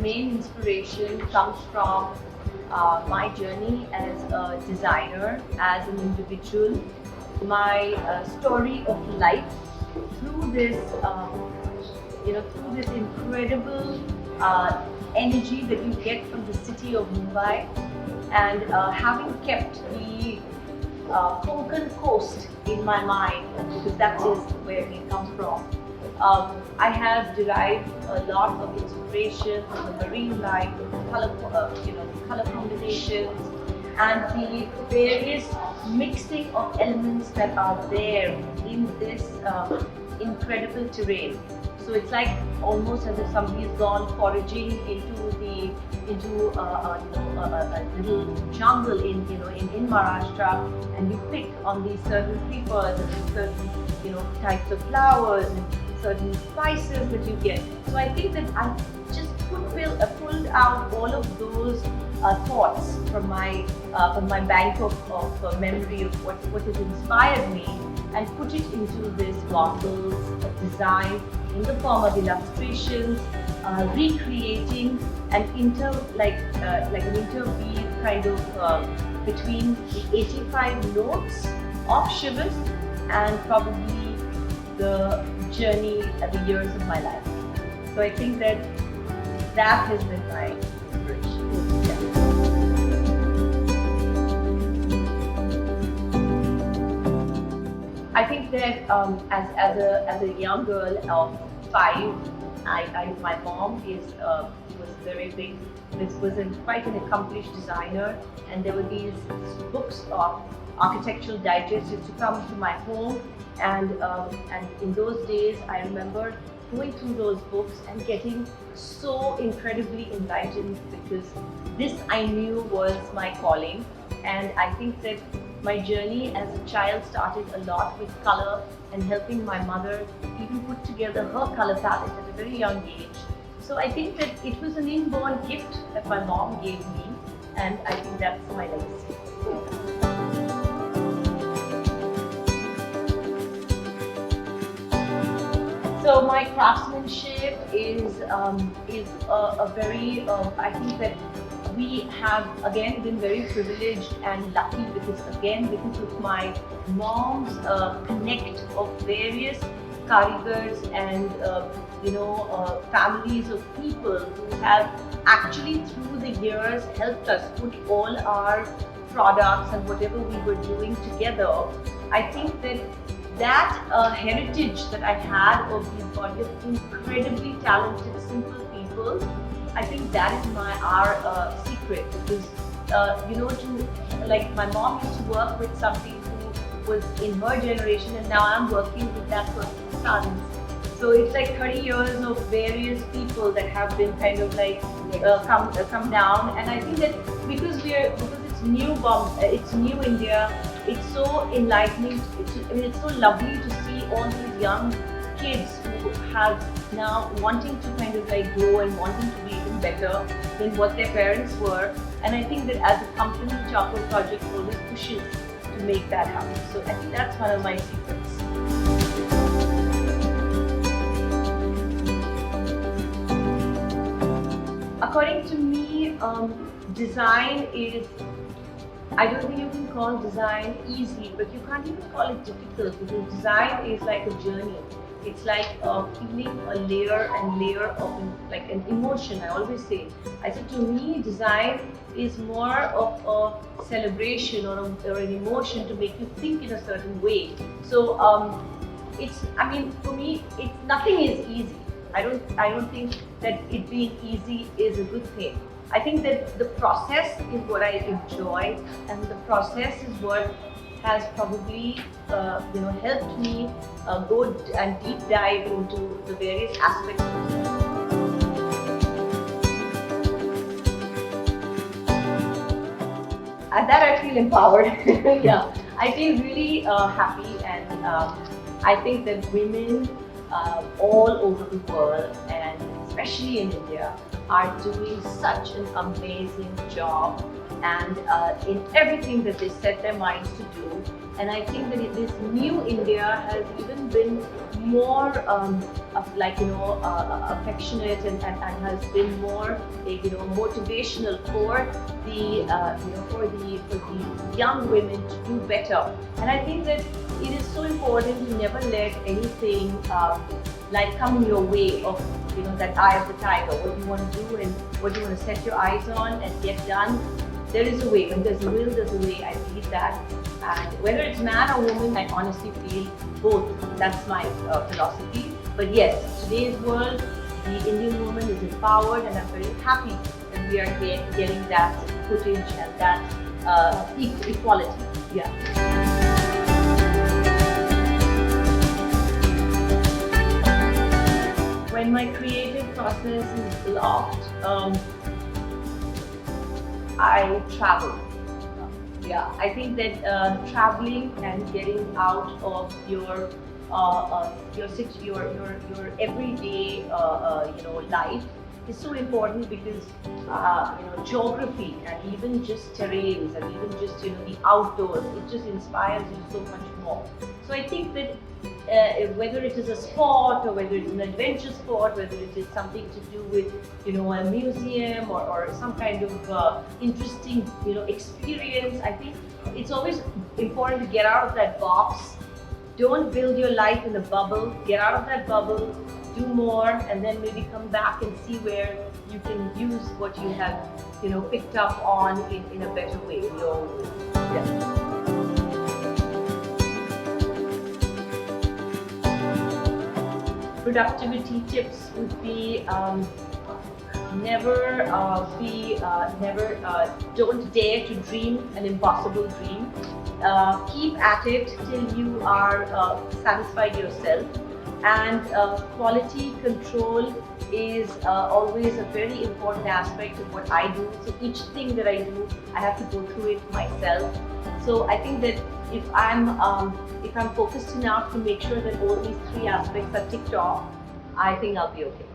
main inspiration comes from my journey as a designer, as an individual, my story of life through this, through this incredible energy that you get from the city of Mumbai, and having kept the Konkan coast in my mind, because that is where we come from. I have derived a lot of inspiration from the marine life, the color combinations, and the various mixing of elements that are there in this incredible terrain. So it's like almost as if somebody's gone foraging into a little jungle in Maharashtra, and you pick on these certain creepers and certain types of flowers and certain spices that you get. So I think that I just pulled out all of those thoughts from my bank of memory of what has inspired me, and put it into this bottles design in the form of illustrations, recreating an an interweave kind of between the 85 notes of Shivas and probably the journey and the years of my life. So I think that has been my inspiration. Yeah. I think that as a young girl of 5, my mom was very big. This was quite an accomplished designer, and there were these books of architectural digests used to come to my home, and in those days I remember going through those books and getting so incredibly enlightened, because this I knew was my calling. And I think that my journey as a child started a lot with color and helping my mother even put together her color palette at a very young age. So I think that it was an inborn gift that my mom gave me, and I think that's my legacy. So my craftsmanship is a very, I think that we have again been very privileged and lucky, because of my mom's connect of various karigars and families of people who have actually through the years helped us put all our products and whatever we were doing together. I think that heritage that I had of this body of incredibly talented, simple people, I think that is our secret, because my mom used to work with somebody who was in her generation, and now I'm working with that person's sons. So it's like 30 years of various people that have been kind of come down, and I think that because it's new India, it's so enlightening. It's so lovely to see all these young kids who have now wanting to kind of grow and wanting to be even better than what their parents were. And I think that as a company, Charcoal Project always pushes to make that happen. So I think that's one of my secrets. According to me, design is, I don't think you can call design easy, but you can't even call it difficult, because design is like a journey. It's like peeling a layer and layer of an emotion. I always say, to me, design is more of a celebration or an emotion to make you think in a certain way. So for me, nothing is easy. I don't think that it being easy is a good thing. I think that the process is what I enjoy, and the process is what has probably helped me go and deep dive into the various aspects. And that I feel empowered. Yeah, I feel really happy, and I think that women all over the world, and especially in India, are doing such an amazing job and in everything that they set their minds to do. And I think that this new India has even been more affectionate and has been more motivational for the for the young women to do better. And I think that it is so important to never let anything come your way of that eye of the tiger, what you want to do and what you want to set your eyes on and get done. There is a way. When there's a will, there's a way. I believe that. And whether it's man or woman, I honestly feel both. That's my philosophy. But yes, today's world, the Indian woman is empowered, and I'm very happy that we are getting that footage and that equality. Yeah. When my creative process is blocked, I travel. Yeah, I think that traveling and getting out of your everyday life is so important, because geography and even just terrains and even just the outdoors, it just inspires you so much more. So I think that whether it is a sport or whether it's an adventure sport, whether it is something to do with a museum or some kind of interesting experience, I think it's always important to get out of that box. Don't build your life in a bubble. Get out of that bubble, do more, and then maybe come back and see where you can use what you have picked up on in a better way, in your own way. Yeah. Productivity tips would be don't dare to dream an impossible dream. Keep at it till you are satisfied yourself. And quality control is always a very important aspect of what I do. So each thing that I do, I have to go through it myself. So I think that if I'm focused enough to make sure that all these three aspects are ticked off, I think I'll be okay.